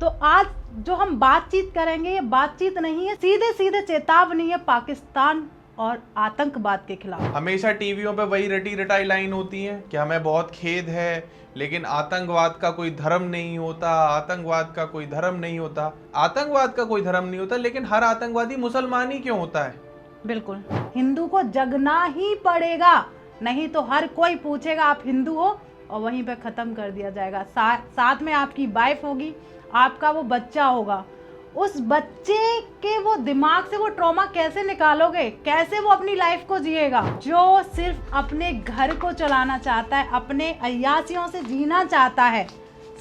तो आज जो हम बातचीत करेंगे ये बातचीत नहीं है, सीधे सीधे चेतावनी है पाकिस्तान और आतंकवाद के खिलाफ। हमेशा टीवियों पे वही रटी रटाई लाइन होती है कि हमें बहुत खेद है, लेकिन आतंकवाद का कोई धर्म नहीं होता, आतंकवाद का कोई धर्म नहीं होता। आतंकवाद का कोई धर्म नहीं होता, लेकिन हर आतंकवादी मुसलमान ही क्यों होता है? बिल्कुल, हिंदू को जगना ही पड़ेगा, नहीं तो हर कोई पूछेगा आप हिंदू हो और वहीं पे खत्म कर दिया जाएगा। साथ में आपकी वाइफ होगी, आपका वो बच्चा होगा, उस बच्चे के वो दिमाग से वो ट्रॉमा कैसे निकालोगे? कैसे वो अपनी लाइफ को जिएगा? जो सिर्फ अपने घर को चलाना चाहता है, अपने अय्यासियों से जीना चाहता है,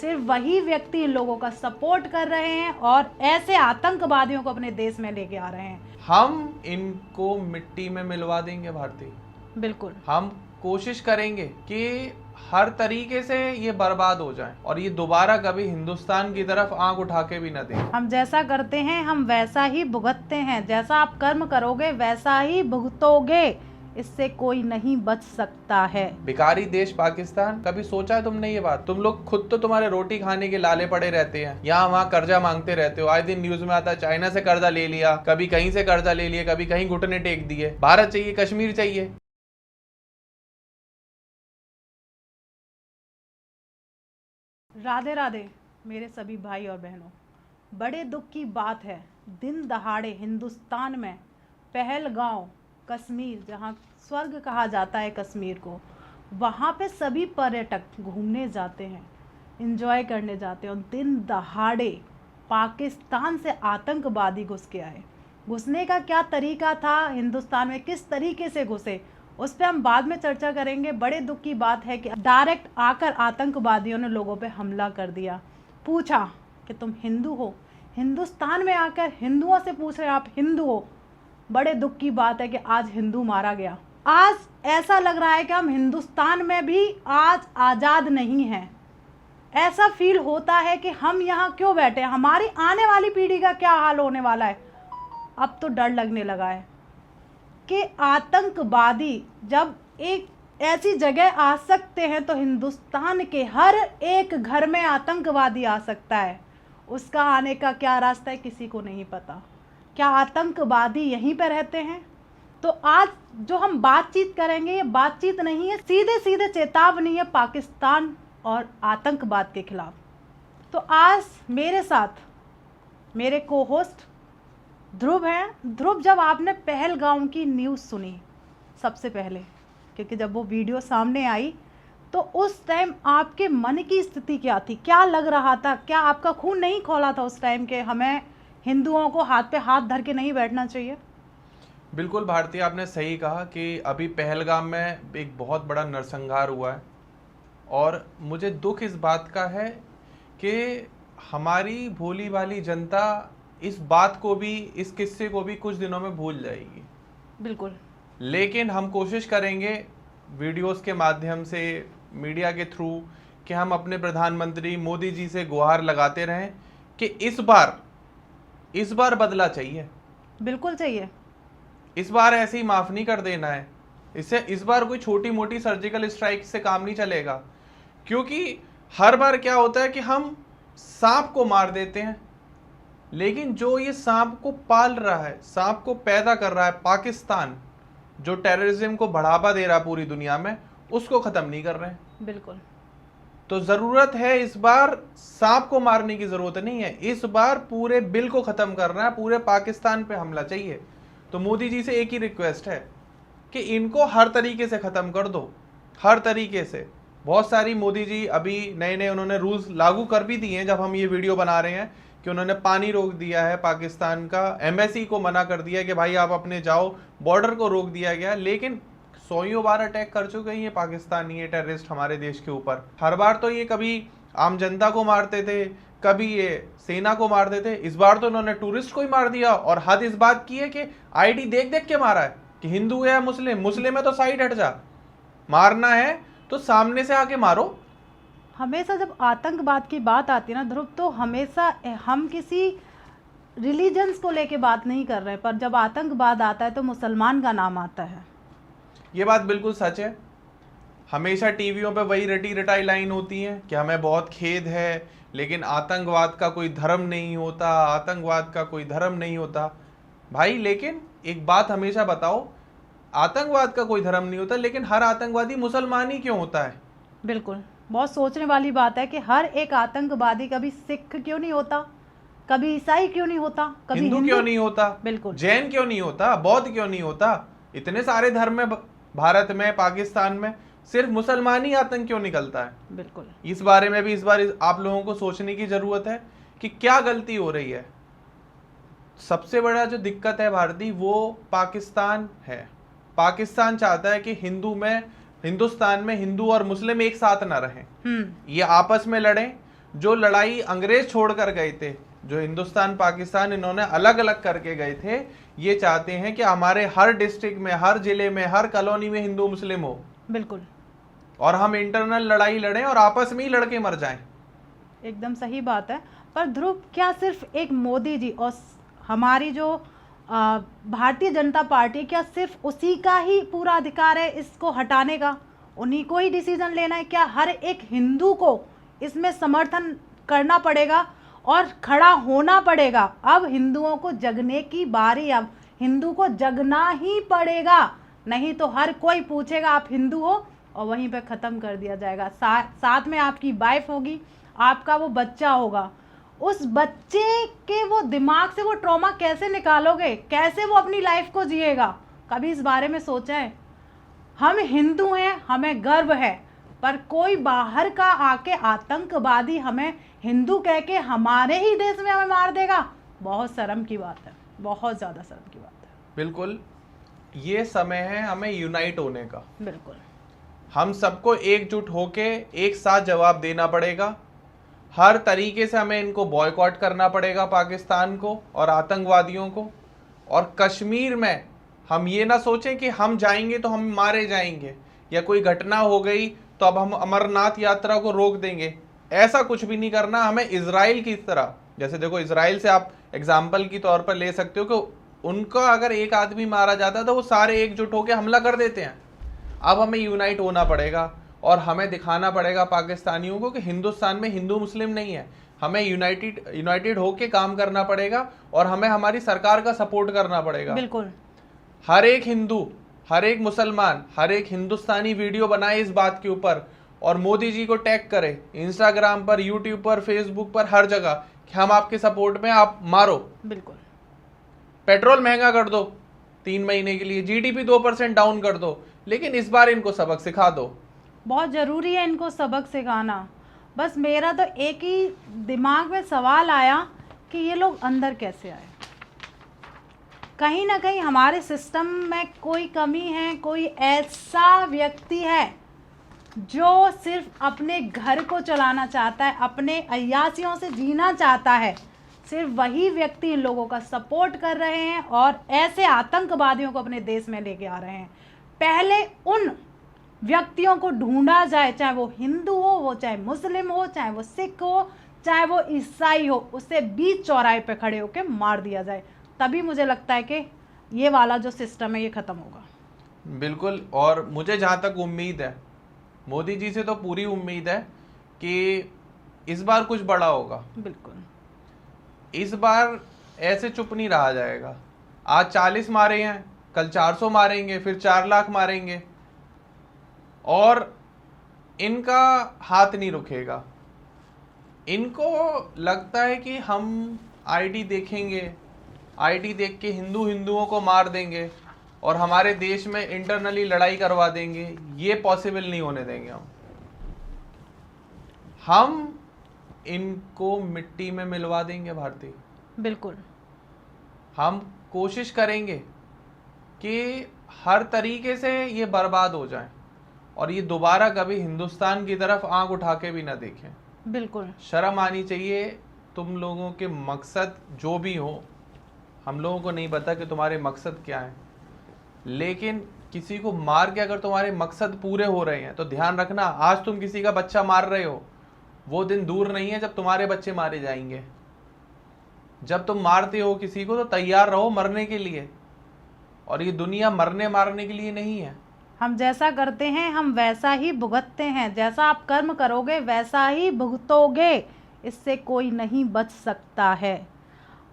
सिर्फ वही व्यक्ति इन लोगों का सपोर्ट कर रहे हैं और ऐसे आतंकवादियों को अपने देश में लेके आ रहे हैं। हम इनको मिट्टी में मिलवा देंगे भारती। बिल्कुल, हम कोशिश करेंगे कि हर तरीके से ये बर्बाद हो जाए और ये दोबारा कभी हिंदुस्तान की तरफ आंख उठा के भी न दें। हम जैसा करते हैं हम वैसा ही भुगतते हैं, जैसा आप कर्म करोगे वैसा ही भुगतोगे, इससे कोई नहीं बच सकता है। भिखारी देश पाकिस्तान, कभी सोचा है तुमने ये बात? तुम लोग खुद तो तुम्हारे रोटी खाने के लाले पड़े रहते हैं, यहाँ वहाँ कर्जा मांगते रहते हो। आए दिन न्यूज में आता है चाइना से कर्जा ले लिया, कभी कहीं से कर्जा ले लिया, कभी कहीं घुटने टेक दिए। भारत चाहिए, कश्मीर चाहिए। राधे राधे मेरे सभी भाई और बहनों, बड़े दुख की बात है, दिन दहाड़े हिंदुस्तान में पहलगांव, कश्मीर, जहां स्वर्ग कहा जाता है कश्मीर को, वहां पे सभी पर्यटक घूमने जाते हैं, एंजॉय करने जाते हैं और दिन दहाड़े पाकिस्तान से आतंकवादी घुस के आए। घुसने का क्या तरीका था, हिंदुस्तान में किस तरीके से घुसे, उस पर हम बाद में चर्चा करेंगे। बड़े दुख की बात है कि डायरेक्ट आकर आतंकवादियों ने लोगों पे हमला कर दिया। पूछा कि तुम हिंदू हो, हिंदुस्तान में आकर हिंदुओं से पूछ रहे आप हिंदू हो। बड़े दुख की बात है कि आज हिंदू मारा गया। आज ऐसा लग रहा है कि हम हिंदुस्तान में भी आज आज़ाद नहीं हैं। ऐसा फील होता है कि हम यहाँ क्यों बैठे हैं, हमारी आने वाली पीढ़ी का क्या हाल होने वाला है। अब तो डर लगने लगा है कि आतंकवादी जब एक ऐसी जगह आ सकते हैं तो हिंदुस्तान के हर एक घर में आतंकवादी आ सकता है। उसका आने का क्या रास्ता है किसी को नहीं पता। क्या आतंकवादी यहीं पर रहते हैं? तो आज जो हम बातचीत करेंगे ये बातचीत नहीं है, सीधे सीधे चेतावनी है पाकिस्तान और आतंकवाद के खिलाफ। तो आज मेरे साथ मेरे को होस्ट ध्रुव हैं। ध्रुव, जब आपने पहलगांव की न्यूज़ सुनी सबसे पहले, क्योंकि जब वो वीडियो सामने आई तो उस टाइम आपके मन की स्थिति क्या थी, क्या लग रहा था? क्या आपका खून नहीं खौला था उस टाइम के हमें हिंदुओं को हाथ पे हाथ धर के नहीं बैठना चाहिए? बिल्कुल भारती, आपने सही कहा कि अभी पहलगाम में एक बहुत बड़ा नरसंहार हुआ है और मुझे दुख इस बात का है कि हमारी भोली भाली जनता इस बात को भी, इस किस्से को भी कुछ दिनों में भूल जाएगी। बिल्कुल, लेकिन हम कोशिश करेंगे वीडियोस के माध्यम से, मीडिया के थ्रू, कि हम अपने प्रधानमंत्री मोदी जी से गुहार लगाते रहें कि इस बार बदला चाहिए। बिल्कुल चाहिए। इस बार ऐसे ही माफ़ नहीं कर देना है। इस बार कोई छोटी मोटी सर्जिकल स्ट्राइक से काम नहीं चलेगा, क्योंकि हर बार क्या होता है कि हम सांप को मार देते हैं, लेकिन जो ये सांप को पाल रहा है, सांप को पैदा कर रहा है पाकिस्तान, जो टेररिज्म को बढ़ावा दे रहा है पूरी दुनिया में, उसको ख़त्म नहीं कर रहे हैं। बिल्कुल, तो ज़रूरत है, इस बार सांप को मारने की ज़रूरत नहीं है, इस बार पूरे बिल को ख़त्म करना है, पूरे पाकिस्तान पे हमला चाहिए। तो मोदी जी से एक ही रिक्वेस्ट है कि इनको हर तरीके से ख़त्म कर दो, हर तरीके से। बहुत सारी मोदी जी अभी नए नए उन्होंने रूल्स लागू कर भी दिए हैं। जब हम ये वीडियो बना रहे हैं कि उन्होंने पानी रोक दिया है, पाकिस्तान का एम्बेसी को मना कर दिया कि भाई आप अपने जाओ, बॉर्डर को रोक दिया गया। लेकिन 100 बार अटैक कर चुके हैं ये पाकिस्तानी, ये टेररिस्ट हमारे देश के ऊपर। हर बार तो ये कभी आम जनता को मारते थे, कभी ये सेना को मारते थे, इस बार तो उन्होंने टूरिस्ट को ही मार दिया। और हद इस बात की है कि आईडी देख देख के मारा है कि हिंदू है या मुस्लिम, मुस्लिम है तो साइड हट जा, मारना है तो सामने से आके मारो। हमेशा जब आतंकवाद की बात आती है ना ध्रुव, तो हमेशा हम किसी रिलीजन्स को लेके बात नहीं कर रहे, पर जब आतंकवाद आता है तो मुसलमान का नाम आता है। ये बात बिल्कुल सच है। हमेशा टीवियों पे वही रटी रटाई लाइन होती है कि हमें बहुत खेद है, लेकिन आतंकवाद का कोई धर्म नहीं होता, आतंकवाद का कोई धर्म नहीं होता। भाई लेकिन एक बात हमेशा बताओ, आतंकवाद का कोई धर्म नहीं होता, लेकिन हर आतंकवादी मुसलमान ही क्यों होता है? बिल्कुल, बहुत सोचने वाली बात है कि हर एक आतंकवादी कभी सिख क्यों नहीं होता, कभी ईसाई क्यों नहीं होता, कभी हिंदू क्यों नहीं होता, बिल्कुल, जैन क्यों नहीं होता, बौद्ध क्यों नहीं होता? इतने सारे धर्म में भारत में, पाकिस्तान में, सिर्फ मुसलमान ही आतंक क्यों निकलता है? बिल्कुल। इस बारे में भी इस बार आप लोगों को सोचने की जरूरत है कि क्या गलती हो रही है। सबसे बड़ा जो दिक्कत है भारतीय, वो पाकिस्तान है। पाकिस्तान चाहता है कि हिंदुस्तान में हिंदू और मुस्लिम एक साथ ना रहें, ये आपस में लड़ें। जो लड़ाई अंग्रेज छोड़ कर गए थे, जो हिंदुस्तान पाकिस्तान इन्होंने अलग अलग करके गए थे, ये चाहते हैं कि हमारे हर डिस्ट्रिक्ट में, हर जिले में, हर कॉलोनी में हिंदू मुस्लिम हो। बिल्कुल। और हम इंटरनल लड़ाई लड़ें और आपस में ही लड़के मर जाएं। एकदम सही बात है। पर ध्रुव, क्या सिर्फ एक मोदी जी और हमारी जो भारतीय जनता पार्टी, क्या सिर्फ उसी का ही पूरा अधिकार है इसको हटाने का? उन्हीं को ही डिसीजन लेना है? क्या हर एक हिंदू को इसमें समर्थन करना पड़ेगा और खड़ा होना पड़ेगा? अब हिंदुओं को जगने की बारी, अब हिंदू को जगना ही पड़ेगा, नहीं तो हर कोई पूछेगा आप हिंदू हो और वहीं पे ख़त्म कर दिया जाएगा। साथ में आपकी वाइफ होगी, आपका वो बच्चा होगा, उस बच्चे के वो दिमाग से वो ट्रॉमा कैसे निकालोगे? कैसे वो अपनी लाइफ को जिएगा? कभी इस बारे में सोचा है? हम हिंदू हैं, हमें गर्व है, पर कोई बाहर का आके आतंकवादी हमें हिंदू कह के हमारे ही देश में हमें मार देगा। बहुत शर्म की बात है, बहुत ज़्यादा शर्म की बात है। बिल्कुल, ये समय है हमें यूनाइट होने का। बिल्कुल, हम सबको एकजुट होके एक साथ जवाब देना पड़ेगा। हर तरीके से हमें इनको बॉयकॉट करना पड़ेगा, पाकिस्तान को और आतंकवादियों को। और कश्मीर में हम ये ना सोचें कि हम जाएंगे तो हम मारे जाएंगे, या कोई घटना हो गई तो अब हम अमरनाथ यात्रा को रोक देंगे। ऐसा कुछ भी नहीं करना। हमें इजराइल की तरह, जैसे देखो इजराइल से आप एग्जाम्पल की तौर पर ले सकते हो कि उनका अगर एक आदमी मारा जाता तो वो सारे एकजुट होकर हमला कर देते हैं। अब हमें यूनाइट होना पड़ेगा और हमें दिखाना पड़ेगा पाकिस्तानियों को कि हिंदुस्तान में हिंदू मुस्लिम नहीं है। हमें यूनाइटेड होके काम करना पड़ेगा और हमें हमारी सरकार का सपोर्ट करना पड़ेगा। बिल्कुल। हर एक हिंदू, हर एक मुसलमान, हर एक हिंदुस्तानी वीडियो बनाए इस बात के ऊपर और मोदी जी को टैग करे इंस्टाग्राम पर, यूट्यूब पर, फेसबुक पर, हर जगह कि हम आपके सपोर्ट में, आप मारो। बिल्कुल। पेट्रोल महंगा कर दो 3 महीने के लिए, जीडीपी 2% डाउन कर दो, लेकिन इस बार इनको सबक सिखा दो। बहुत ज़रूरी है इनको सबक सिखाना। बस मेरा तो एक ही दिमाग में सवाल आया कि ये लोग अंदर कैसे आए? कहीं ना कहीं हमारे सिस्टम में कोई कमी है। कोई ऐसा व्यक्ति है जो सिर्फ अपने घर को चलाना चाहता है, अपने अय्यासियों से जीना चाहता है, सिर्फ वही व्यक्ति इन लोगों का सपोर्ट कर रहे हैं और ऐसे आतंकवादियों को अपने देश में लेके आ रहे हैं। पहले उन व्यक्तियों को ढूंढा जाए, चाहे वो हिंदू हो, वो चाहे मुस्लिम हो, चाहे वो सिख हो, चाहे वो ईसाई हो, उससे बीच चौराहे पे खड़े होकर मार दिया जाए। तभी मुझे लगता है कि ये वाला जो सिस्टम है ये ख़त्म होगा। बिल्कुल। और मुझे जहाँ तक उम्मीद है, मोदी जी से तो पूरी उम्मीद है कि इस बार कुछ बड़ा होगा। बिल्कुल। इस बार ऐसे चुप नहीं रहा जाएगा। आज 40 मारे हैं, कल 400 मारेंगे, फिर 4 लाख मारेंगे और इनका हाथ नहीं रुकेगा। इनको लगता है कि हम आईडी देखेंगे, आईडी देख के हिंदुओं को मार देंगे और हमारे देश में इंटरनली लड़ाई करवा देंगे। ये पॉसिबल नहीं होने देंगे हम इनको मिट्टी में मिलवा देंगे भारतीय। बिल्कुल। हम कोशिश करेंगे कि हर तरीके से ये बर्बाद हो जाए और ये दोबारा कभी हिंदुस्तान की तरफ आंख उठा के भी ना देखें। बिल्कुल। शर्म आनी चाहिए। तुम लोगों के मकसद जो भी हो, हम लोगों को नहीं पता कि तुम्हारे मकसद क्या है, लेकिन किसी को मार के अगर तुम्हारे मकसद पूरे हो रहे हैं तो ध्यान रखना, आज तुम किसी का बच्चा मार रहे हो, वो दिन दूर नहीं है जब तुम्हारे बच्चे मारे जाएंगे। जब तुम मारते हो किसी को तो तैयार रहो मरने के लिए, और ये दुनिया मरने मारने के लिए नहीं है। हम जैसा करते हैं हम वैसा ही भुगतते हैं। जैसा आप कर्म करोगे वैसा ही भुगतोगे। इससे कोई नहीं बच सकता है।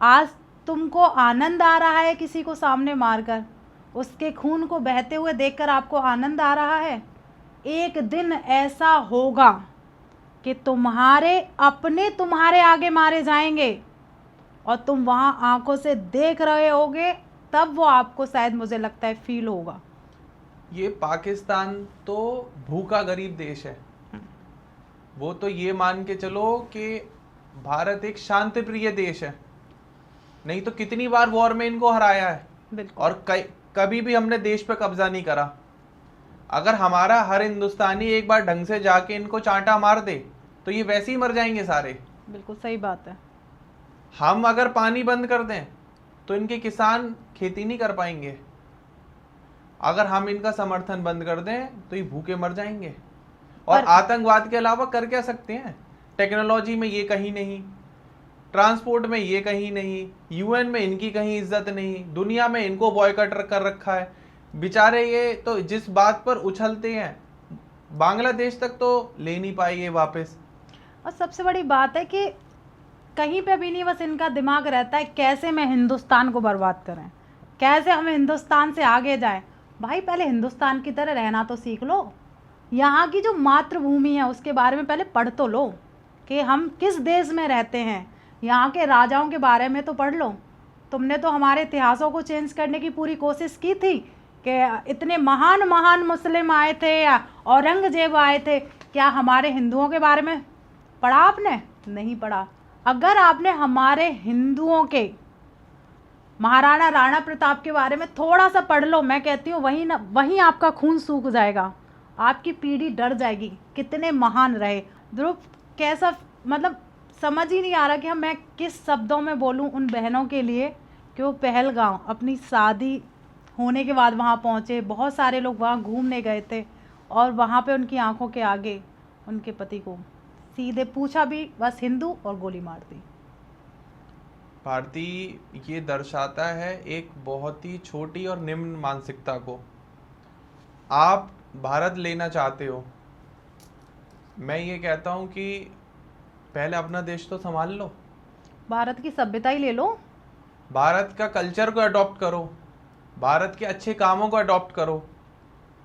आज तुमको आनंद आ रहा है किसी को सामने मारकर, उसके खून को बहते हुए देखकर आपको आनंद आ रहा है। एक दिन ऐसा होगा कि तुम्हारे अपने तुम्हारे आगे मारे जाएंगे और तुम वहां आंखों से देख रहे होगे, तब वो आपको शायद मुझे लगता है फील होगा। ये पाकिस्तान तो भूखा गरीब देश है। वो तो ये मान के चलो कि भारत एक शांति प्रिय देश है, नहीं तो कितनी बार वॉर में इनको हराया है। बिल्कुल। और कभी भी हमने देश पे कब्जा नहीं करा। अगर हमारा हर हिंदुस्तानी एक बार ढंग से जाके इनको चांटा मार दे तो ये वैसे ही मर जाएंगे सारे। बिल्कुल सही बात है। हम अगर पानी बंद कर दें तो इनके किसान खेती नहीं कर पाएंगे। अगर हम इनका समर्थन बंद कर दें तो ये भूखे मर जाएंगे। और आतंकवाद के अलावा कर क्या सकते हैं? टेक्नोलॉजी में ये कहीं नहीं, ट्रांसपोर्ट में ये कहीं नहीं, यूएन में इनकी कहीं इज्जत नहीं, दुनिया में इनको बॉयकॉट कर रखा है। बेचारे ये तो जिस बात पर उछलते हैं, बांग्लादेश तक तो ले नहीं पाए ये वापस। और सबसे बड़ी बात है कि कहीं पे भी नहीं, बस इनका दिमाग रहता है कैसे मैं हिंदुस्तान को बर्बाद करें, कैसे हम हिंदुस्तान से आगे जाएं। भाई पहले हिंदुस्तान की तरह रहना तो सीख लो। यहाँ की जो मातृभूमि है उसके बारे में पहले पढ़ तो लो कि हम किस देश में रहते हैं। यहाँ के राजाओं के बारे में तो पढ़ लो। तुमने तो हमारे इतिहासों को चेंज करने की पूरी कोशिश की थी कि इतने महान महान मुस्लिम आए थे या औरंगजेब आए थे। क्या हमारे हिंदुओं के बारे में पढ़ा आपने? नहीं पढ़ा। अगर आपने हमारे हिंदुओं के महाराणा राणा प्रताप के बारे में थोड़ा सा पढ़ लो, मैं कहती हूँ वहीं आपका खून सूख जाएगा, आपकी पीढ़ी डर जाएगी। कितने महान रहे। ध्रुव कैसा, मतलब समझ ही नहीं आ रहा कि मैं किस शब्दों में बोलूँ उन बहनों के लिए कि वो पहलगाम अपनी शादी होने के बाद वहाँ पहुँचे। बहुत सारे लोग वहाँ घूमने गए थे और वहाँ पे उनकी आंखों के आगे उनके पति को सीधे पूछा भी, बस हिंदू, और गोली मार दी। भारती ये दर्शाता है एक बहुत ही छोटी और निम्न मानसिकता को। आप भारत लेना चाहते हो, मैं ये कहता हूँ कि पहले अपना देश तो संभाल लो। भारत की सभ्यता ही ले लो, भारत का कल्चर को अडॉप्ट करो, भारत के अच्छे कामों को अडॉप्ट करो।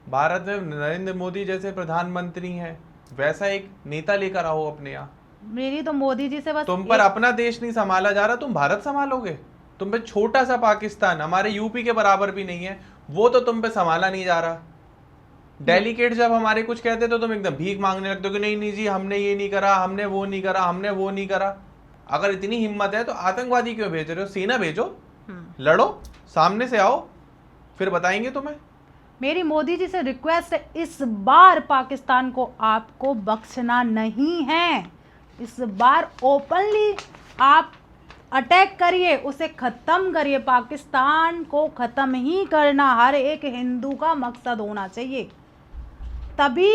भारत में नरेंद्र मोदी जैसे प्रधानमंत्री हैं, वैसा एक नेता लेकर आओ अपने यहाँ। मेरी तो मोदी जी से बस तुम पर अपना देश नहीं संभाला जा रहा, तुम भारत संभालोगे। तुम पे छोटा सा पाकिस्तान, हमारे यूपी के बराबर भी नहीं है, वो तो तुम पे संभाला नहीं जा रहा। डेलीकेट जब हमारे कुछ कहते तो तुम एकदम भीख मांगने लगते हो कि नहीं नहीं जी हमने ये नहीं करा, हमने वो नहीं करा, हमने वो नहीं करा। अगर इतनी हिम्मत है तो आतंकवादी क्यों भेज रहे हो? सेना भेजो, लड़ो, सामने से आओ, फिर बताएंगे तुम्हें। मेरी मोदी जी से रिक्वेस्ट है, इस बार पाकिस्तान को आपको बख्शना नहीं है। इस बार ओपनली आप अटैक करिए, उसे ख़त्म करिए। पाकिस्तान को ख़त्म ही करना हर एक हिंदू का मकसद होना चाहिए, तभी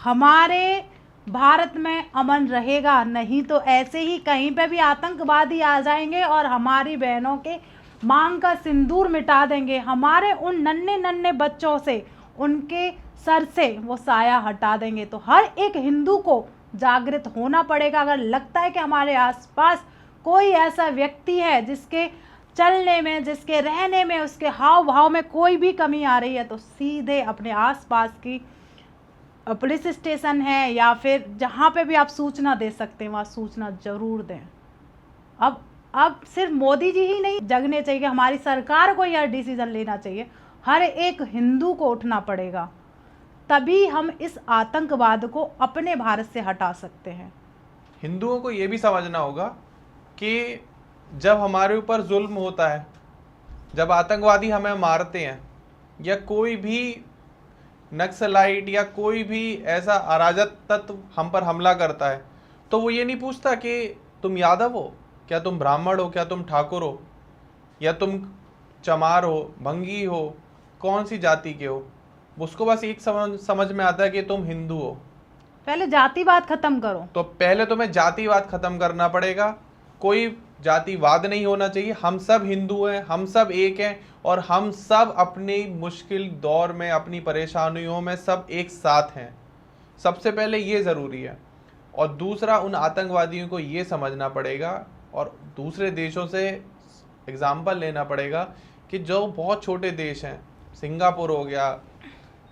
हमारे भारत में अमन रहेगा। नहीं तो ऐसे ही कहीं पे भी आतंकवादी आ जाएंगे और हमारी बहनों के मांग का सिंदूर मिटा देंगे। हमारे उन नन्हे नन्हे बच्चों से, उनके सर से वो साया हटा देंगे। तो हर एक हिंदू को जागृत होना पड़ेगा। अगर लगता है कि हमारे आसपास कोई ऐसा व्यक्ति है जिसके चलने में, जिसके रहने में, उसके हाव भाव में कोई भी कमी आ रही है, तो सीधे अपने आसपास की पुलिस स्टेशन है या फिर जहाँ पे भी आप सूचना दे सकते हैं वहाँ सूचना जरूर दें। अब सिर्फ मोदी जी ही नहीं जगने चाहिए, हमारी सरकार को यह डिसीजन लेना चाहिए। हर एक हिंदू को उठना पड़ेगा, तभी हम इस आतंकवाद को अपने भारत से हटा सकते हैं। हिंदुओं को ये भी समझना होगा कि जब हमारे ऊपर जुल्म होता है, जब आतंकवादी हमें मारते हैं या कोई भी नक्सलाइट या कोई भी ऐसा अराजक तत्व हम पर हमला करता है, तो वो ये नहीं पूछता कि तुम यादव हो, क्या तुम ब्राह्मण हो, क्या तुम ठाकुर हो, या तुम चमार हो, भंगी हो, कौन सी जाति के हो। उसको बस एक समझ में आता है कि तुम हिंदू हो। पहले जातिवाद खत्म करो। तो पहले तुम्हें जातिवाद खत्म करना पड़ेगा। कोई जातिवाद नहीं होना चाहिए। हम सब हिंदू हैं, हम सब एक हैं और हम सब अपनी मुश्किल दौर में, अपनी परेशानियों में सब एक साथ हैं। सबसे पहले ये ज़रूरी है। और दूसरा उन आतंकवादियों को ये समझना पड़ेगा और दूसरे देशों से एग्जाम्पल लेना पड़ेगा कि जो बहुत छोटे देश हैं, सिंगापुर हो गया,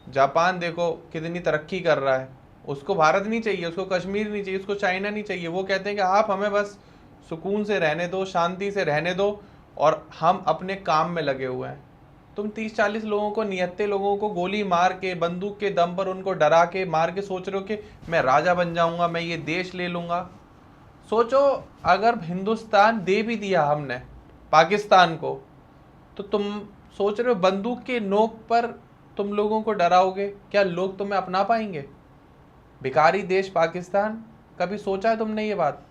जापान देखो कितनी तरक्की कर रहा है, उसको भारत नहीं चाहिए, उसको कश्मीर नहीं चाहिए, उसको चाइना नहीं चाहिए। वो कहते हैं कि आप हमें बस सुकून से रहने दो, शांति से रहने दो और हम अपने काम में लगे हुए हैं। तुम 30-40 लोगों को, निहत्ते लोगों को गोली मार के, बंदूक के दम पर उनको डरा के मार के सोच रहे हो कि मैं राजा बन जाऊंगा, मैं ये देश ले लूंगा। सोचो अगर हिंदुस्तान दे भी दिया हमने पाकिस्तान को, तो तुम सोच रहे हो बंदूक के नोक पर तुम लोगों को डराओगे, क्या लोग तुम्हें अपना पाएंगे? भिखारी देश पाकिस्तान, कभी सोचा है तुमने ये बात?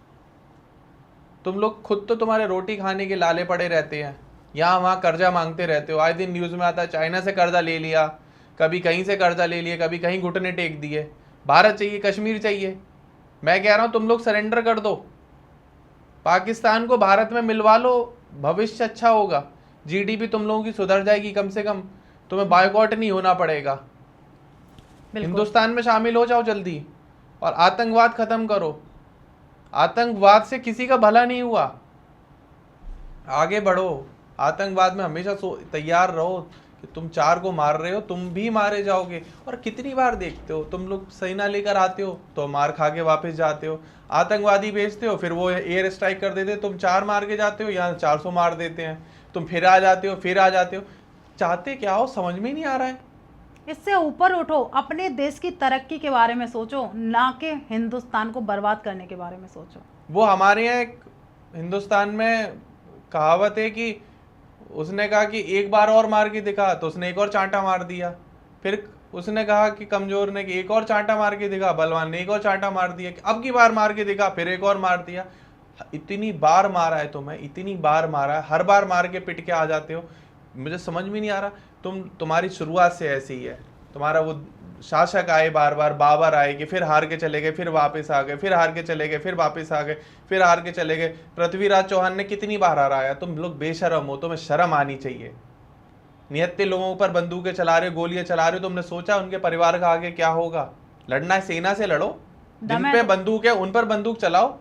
तुम लोग खुद तो तुम्हारे रोटी खाने के लाले पड़े रहते हैं, यहाँ वहाँ कर्जा मांगते रहते हो। आए दिन न्यूज़ में आता है चाइना से कर्जा ले लिया, कभी कहीं से कर्जा ले लिया, कभी कहीं घुटने टेक दिए। भारत चाहिए, कश्मीर चाहिए। मैं कह रहा हूँ तुम लोग सरेंडर कर दो, पाकिस्तान को भारत में मिलवा लो, भविष्य अच्छा होगा, जीडीपी तुम लोगों की सुधर जाएगी, कम से कम तुम्हें बायकॉट नहीं होना पड़ेगा। हिंदुस्तान में शामिल हो जाओ जल्दी और आतंकवाद खत्म करो। आतंकवाद से किसी का भला नहीं हुआ, आगे बढ़ो। आतंकवाद में हमेशा तैयार रहो कि तुम 4 को मार रहे हो, तुम भी मारे जाओगे। और कितनी बार देखते हो, तुम लोग सेना लेकर आते हो तो मार खा के वापस जाते हो, आतंकवादी भेजते हो, फिर वो एयर स्ट्राइक कर देते, तुम 4 मार के जाते हो, यहाँ 400 मार देते हैं, तुम फिर आ जाते हो, फिर आ जाते हो। चाहते क्या हो, समझ में नहीं आ रहा है। इससे ऊपर उठो, अपने देश की तरक्की के बारे में सोचो, ना कि हिंदुस्तान को बर्बाद करने के बारे में सोचो। वो हमारे यहाँ एक हिंदुस्तान में कहावत है कि उसने कहा कि एक बार और मार के दिखा, तो उसने एक और चांटा मार दिया। फिर उसने कहा कि कमजोर ने कि एक और चांटा मार के दिखा, बलवान ने एक और चांटा मार दिया, अब की बार मार के दिखा, फिर एक और मार दिया। इतनी बार मारा है तुम्हें, इतनी बार मारा है, हर बार मार के पिट के आ जाते हो। मुझे समझ में नहीं आ रहा, तुम्हारी शुरुआत से ऐसी ही है। तुम्हारा वो शासक आए बार बार, बाबर आए कि फिर हार के चले गए, फिर वापस आ गए, फिर हार के चले गए, फिर वापस आ गए, फिर हार के चले गए। पृथ्वीराज चौहान ने कितनी बार हराया। तुम लोग बेशरम हो, तुम्हें शर्म आनी चाहिए। निहत्ते लोगों पर बंदूकें चला रहे हो, गोलियां चला रहे हो, तुमने सोचा उनके परिवार का आगे क्या होगा? लड़ना है सेना से लड़ो, जिन पे बंदूक है उन पर बंदूक चलाओ,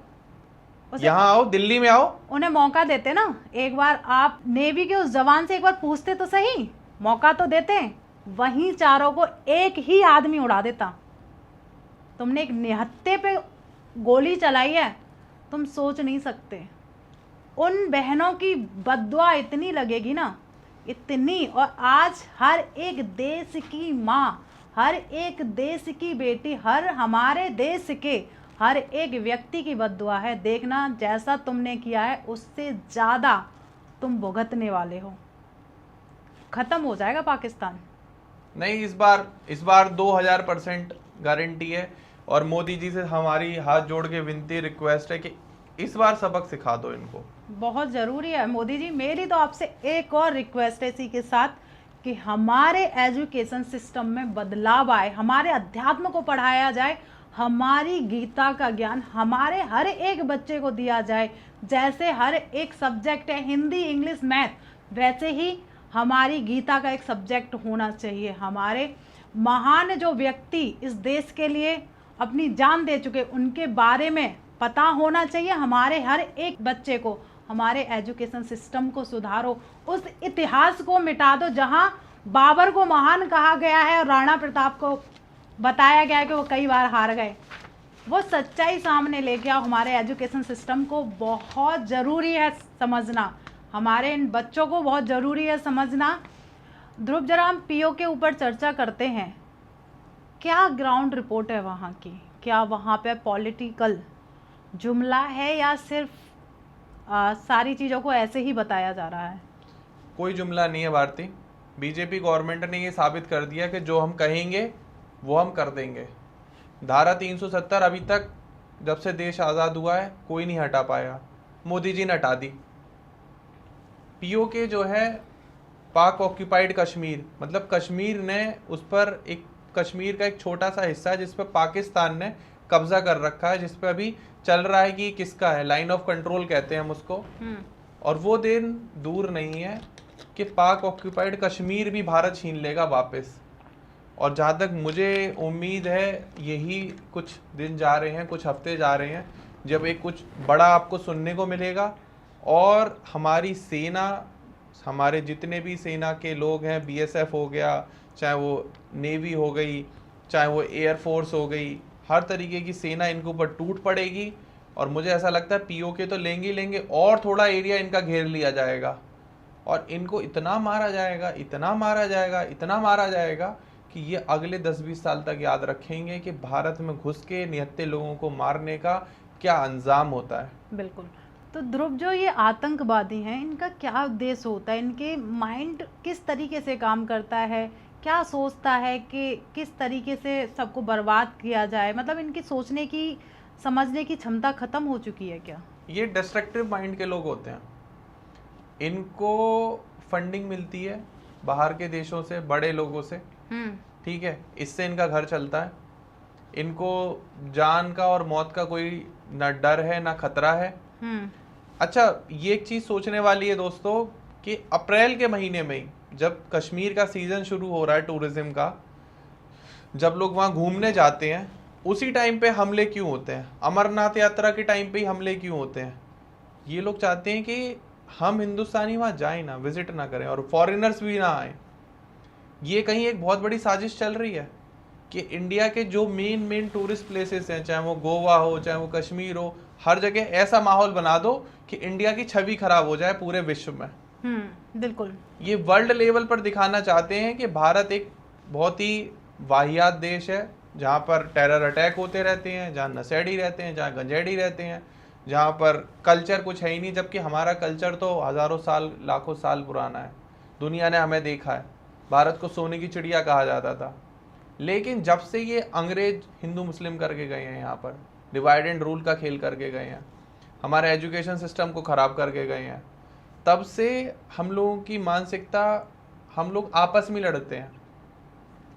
यहाँ आओ, दिल्ली में आओ। उन्हें मौका देते ना, एक बार आप नेवी के उस जवान से एक बार पूछते तो सही, मौका तो देते। वहीं 4 को एक ही आदमी उड़ा देता। तुमने एक निहत्ते पे गोली चलाई है, तुम सोच नहीं सकते। उन बहनों की बद्दुआ इतनी लगेगी ना, इतनी। और आज हर एक देश की माँ, हर एक देश की बेटी, हर हमारे देश के हर एक व्यक्ति की बद्दुआ है। देखना जैसा तुमने किया है उससे ज़्यादा तुम भुगतने वाले हो। खत्म हो जाएगा पाकिस्तान। नहीं, इस बार 2000% गारंटी है। और मोदी जी से हमारी हाथ जोड़ के विनती, रिक्वेस्ट है कि इस बार सबक सिखा दो इनको। बहुत ज़रूरी है मोदी जी। मेरी तो आपसे एक और रिक्वेस्ट है इसी के साथ कि हमारे एजुकेशन सिस्टम में बदलाव आए, हमारे अध्यात्म को पढ़ाया जाए, हमारी गीता का ज्ञान हमारे हर एक बच्चे को दिया जाए। जैसे हर एक सब्जेक्ट है, हिंदी, इंग्लिश, मैथ, वैसे ही हमारी गीता का एक सब्जेक्ट होना चाहिए। हमारे महान जो व्यक्ति इस देश के लिए अपनी जान दे चुके, उनके बारे में पता होना चाहिए हमारे हर एक बच्चे को। हमारे एजुकेशन सिस्टम को सुधारो, उस इतिहास को मिटा दो जहां बाबर को महान कहा गया है और राणा प्रताप को बताया गया है कि वो कई बार हार गए। वो सच्चाई सामने लेके आओ। हमारे एजुकेशन सिस्टम को बहुत ज़रूरी है समझना, हमारे इन बच्चों को बहुत ज़रूरी है समझना। ध्रुव, जरा हम पीओ के ऊपर चर्चा करते हैं। क्या ग्राउंड रिपोर्ट है वहाँ की? क्या वहाँ पे पॉलिटिकल जुमला है या सिर्फ सारी चीज़ों को ऐसे ही बताया जा रहा है? कोई जुमला नहीं है भारती। बीजेपी गवर्नमेंट ने ये साबित कर दिया कि जो हम कहेंगे वो हम कर देंगे। धारा 370 अभी तक जब से देश आज़ाद हुआ है कोई नहीं हटा पाया, मोदी जी ने हटा दी। पीओ के जो है पाक ऑक्यूपाइड कश्मीर, मतलब कश्मीर ने उस पर एक, कश्मीर का एक छोटा सा हिस्सा है जिस पर पाकिस्तान ने कब्जा कर रखा है, जिस पर अभी चल रहा है कि किसका है, लाइन ऑफ कंट्रोल कहते हैं हम उसको। और वो दिन दूर नहीं है कि पाक ऑक्यूपाइड कश्मीर भी भारत छीन लेगा वापस। और जहाँ तक मुझे उम्मीद है, यही कुछ दिन जा रहे हैं, कुछ हफ्ते जा रहे हैं, जब एक कुछ बड़ा आपको सुनने को मिलेगा और हमारी सेना, हमारे जितने भी सेना के लोग हैं, बीएसएफ हो गया, चाहे वो नेवी हो गई, चाहे वो एयरफोर्स हो गई, हर तरीके की सेना इनके ऊपर टूट पड़ेगी। और मुझे ऐसा लगता है पीओके तो लेंगे ही लेंगे, और थोड़ा एरिया इनका घेर लिया जाएगा और इनको इतना मारा जाएगा, इतना मारा जाएगा, इतना मारा जाएगा कि ये अगले 10-20 साल तक याद रखेंगे कि भारत में घुस के निहत्थे लोगों को मारने का क्या अंजाम होता है। बिल्कुल। तो ध्रुव, जो ये आतंकवादी हैं, इनका क्या उद्देश्य होता है? इनके माइंड किस तरीके से काम करता है? क्या सोचता है कि किस तरीके से सबको बर्बाद किया जाए? मतलब इनकी सोचने की, समझने की क्षमता खत्म हो चुकी है क्या? ये डिस्ट्रक्टिव माइंड के लोग होते हैं। इनको फंडिंग मिलती है बाहर के देशों से, बड़े लोगों से, ठीक है, इससे इनका घर चलता है। इनको जान का और मौत का कोई ना डर है ना खतरा है। अच्छा, ये एक चीज सोचने वाली है दोस्तों कि अप्रैल के महीने में ही, जब कश्मीर का सीजन शुरू हो रहा है टूरिज्म का, जब लोग वहां घूमने जाते हैं, उसी टाइम पे हमले क्यों होते हैं? अमरनाथ यात्रा के टाइम पे ही हमले क्यों होते हैं? ये लोग चाहते हैं कि हम हिंदुस्तानी वहां जाएं ना, विजिट ना करें और फॉरेनर्स भी ना आए। ये कहीं एक बहुत बड़ी साजिश चल रही है कि इंडिया के जो मेन टूरिस्ट प्लेसेस हैं, चाहे वो गोवा हो, चाहे वो कश्मीर हो, हर जगह ऐसा माहौल बना दो कि इंडिया की छवि खराब हो जाए पूरे विश्व में। बिल्कुल। ये वर्ल्ड लेवल पर दिखाना चाहते हैं कि भारत एक बहुत ही वाहियात देश है, जहाँ पर टेरर अटैक होते रहते हैं, जहाँ नशेड़ी रहते हैं, जहाँ गंजेड़ी रहते हैं, जहाँ पर कल्चर कुछ है ही नहीं, जबकि हमारा कल्चर तो हज़ारों साल, लाखों साल पुराना है। दुनिया ने हमें देखा है, भारत को सोने की चिड़िया कहा जाता था। लेकिन जब से ये अंग्रेज हिंदू मुस्लिम करके गए हैं, यहाँ पर डिवाइड एंड रूल का खेल करके गए हैं, हमारे एजुकेशन सिस्टम को ख़राब करके गए हैं, तब से हम लोगों की मानसिकता, हम लोग आपस में लड़ते हैं।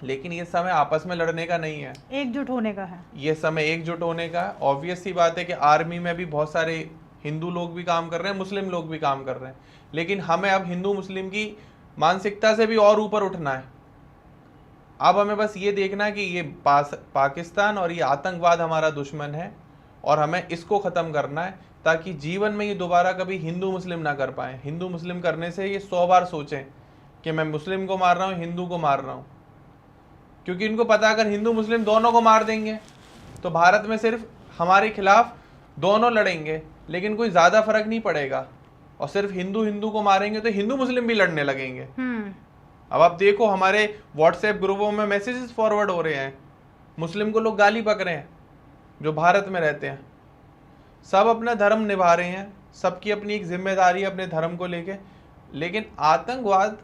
लेकिन ये समय आपस में लड़ने का नहीं है, एकजुट होने का है। ये समय एकजुट होने का है। ऑब्वियस सी बात है कि आर्मी में भी बहुत सारे हिंदू लोग भी काम कर रहे हैं, मुस्लिम लोग भी काम कर रहे हैं, लेकिन हमें अब हिंदू मुस्लिम की मानसिकता से भी और ऊपर उठना है। अब हमें बस ये देखना है कि ये पाकिस्तान और ये आतंकवाद हमारा दुश्मन है और हमें इसको ख़त्म करना है, ताकि जीवन में ये दोबारा कभी हिंदू मुस्लिम ना कर पाए। हिंदू मुस्लिम करने से ये 100 बार सोचें कि मैं मुस्लिम को मार रहा हूँ, हिंदू को मार रहा हूँ, क्योंकि इनको पता है अगर हिंदू मुस्लिम दोनों को मार देंगे तो भारत में सिर्फ हमारे खिलाफ दोनों लड़ेंगे, लेकिन कोई ज़्यादा फर्क नहीं पड़ेगा। और सिर्फ हिंदू हिंदू को मारेंगे तो हिंदू मुस्लिम भी लड़ने लगेंगे। अब आप देखो, हमारे व्हाट्सएप ग्रुपों में मैसेजेस फॉरवर्ड हो रहे हैं, मुस्लिम को लोग गाली पक रहे हैं जो भारत में रहते हैं। सब अपना धर्म निभा रहे हैं, सबकी अपनी एक जिम्मेदारी है अपने धर्म को लेके, लेकिन आतंकवाद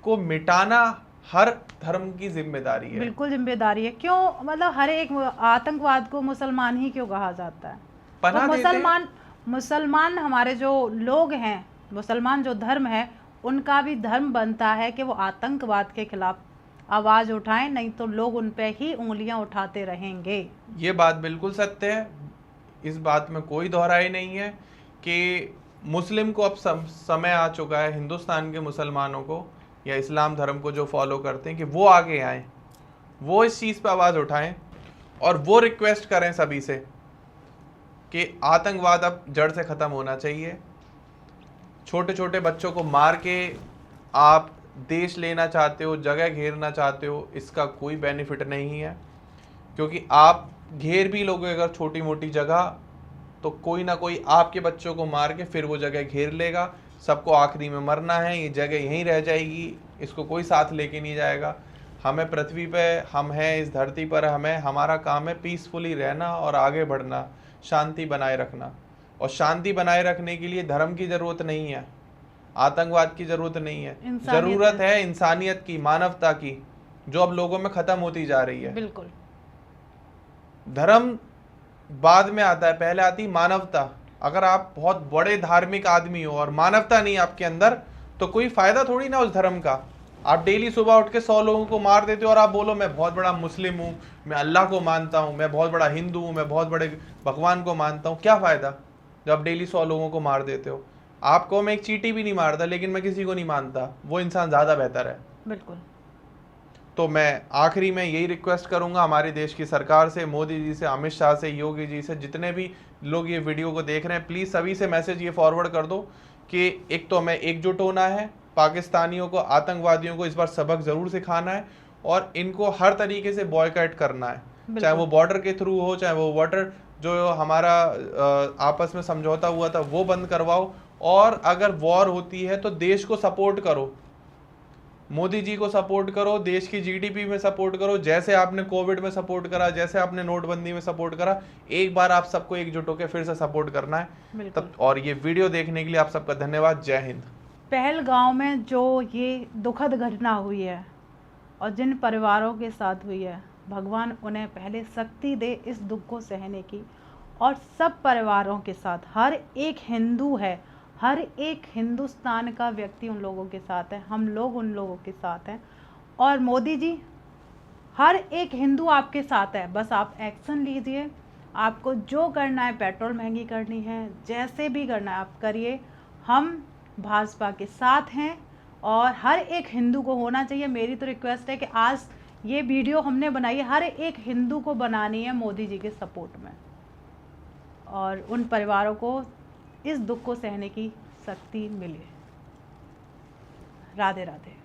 को मिटाना हर धर्म की जिम्मेदारी है। बिल्कुल जिम्मेदारी है। क्यों? मतलब हर एक आतंकवाद को मुसलमान ही क्यों कहा जाता है? तो मुसलमान हमारे जो लोग हैं, मुसलमान जो धर्म है, उनका भी धर्म बनता है कि वो आतंकवाद के खिलाफ आवाज उठाएं, नहीं तो लोग उन पे ही उंगलियां उठाते रहेंगे। ये बात बिल्कुल सत्य है, इस बात में कोई दोहराई नहीं है कि मुस्लिम को अब समय आ चुका है, हिंदुस्तान के मुसलमानों को या इस्लाम धर्म को जो फॉलो करते हैं, कि वो आगे आएँ, वो इस चीज़ पर आवाज़ उठाएं और वो रिक्वेस्ट करें सभी से कि आतंकवाद अब जड़ से ख़त्म होना चाहिए। छोटे छोटे बच्चों को मार के आप देश लेना चाहते हो, जगह घेरना चाहते हो, इसका कोई बेनिफिट नहीं है, क्योंकि आप घेर भी लोगे अगर छोटी मोटी जगह, तो कोई ना कोई आपके बच्चों को मार के फिर वो जगह घेर लेगा। सबको आखिरी में मरना है, ये जगह यहीं रह जाएगी, इसको कोई साथ लेके नहीं जाएगा। हमें पृथ्वी पे, हम हैं इस धरती पर, हमें हमारा काम है पीसफुली रहना और आगे बढ़ना, शांति बनाए रखना। और शांति बनाए रखने के लिए धर्म की ज़रूरत नहीं है, आतंकवाद की ज़रूरत नहीं है, ज़रूरत है इंसानियत की, मानवता की, जो अब लोगों में ख़त्म होती जा रही है। बिल्कुल। धर्म बाद में आता है, पहले आती मानवता। अगर आप बहुत बड़े धार्मिक आदमी हो और मानवता नहीं आपके अंदर, तो कोई फ़ायदा थोड़ी ना उस धर्म का। आप डेली सुबह उठ के 100 लोगों को मार देते हो और आप बोलो मैं बहुत बड़ा मुस्लिम हूँ, मैं अल्लाह को मानता हूँ, मैं बहुत बड़ा हिंदू हूँ, मैं बहुत बड़े भगवान को मानता हूँ। क्या फ़ायदा जब आप डेली 100 लोगों को मार देते हो? आपको मैं एक चींटी भी नहीं मारता, लेकिन मैं किसी को नहीं मानता, वो इंसान ज़्यादा बेहतर है। बिल्कुल। तो मैं आखिरी में यही रिक्वेस्ट करूंगा हमारे देश की सरकार से, मोदी जी से, अमित शाह से, योगी जी से, जितने भी लोग ये वीडियो को देख रहे हैं, प्लीज़ सभी से मैसेज ये फॉरवर्ड कर दो कि एक तो हमें एकजुट होना है, पाकिस्तानियों को, आतंकवादियों को इस बार सबक ज़रूर सिखाना है और इनको हर तरीके से बॉयकॉट करना है, चाहे वो बॉर्डर के थ्रू हो, चाहे वो वाटर जो हमारा आपस में समझौता हुआ था वो बंद करवाओ, और अगर वॉर होती है तो देश को सपोर्ट करो, मोदी जी को सपोर्ट करो, देश की जीडीपी में सपोर्ट करो, जैसे आपने कोविड में सपोर्ट करा, जैसे आपने नोटबंदी में सपोर्ट करा, एक बार आप सबको एकजुट होकर फिर से सपोर्ट करना है तब। और ये वीडियो देखने के लिए आप सबका धन्यवाद। जय हिंद। पहलगांव में जो ये दुखद घटना हुई है और जिन परिवारों के साथ हुई है, भगवान उन्हें पहले शक्ति दे इस दुख को सहने की, और सब परिवारों के साथ हर एक हिंदू है, हर एक हिंदुस्तान का व्यक्ति उन लोगों के साथ है, हम लोग उन लोगों के साथ हैं। और मोदी जी, हर एक हिंदू आपके साथ है, बस आप एक्शन लीजिए। आपको जो करना है, पेट्रोल महंगी करनी है, जैसे भी करना है आप करिए, हम भाजपा के साथ हैं और हर एक हिंदू को होना चाहिए। मेरी तो रिक्वेस्ट है कि आज ये वीडियो हमने बनाई है, हर एक हिंदू को बनानी है मोदी जी के सपोर्ट में, और उन परिवारों को इस दुख को सहने की शक्ति मिले। राधे राधे।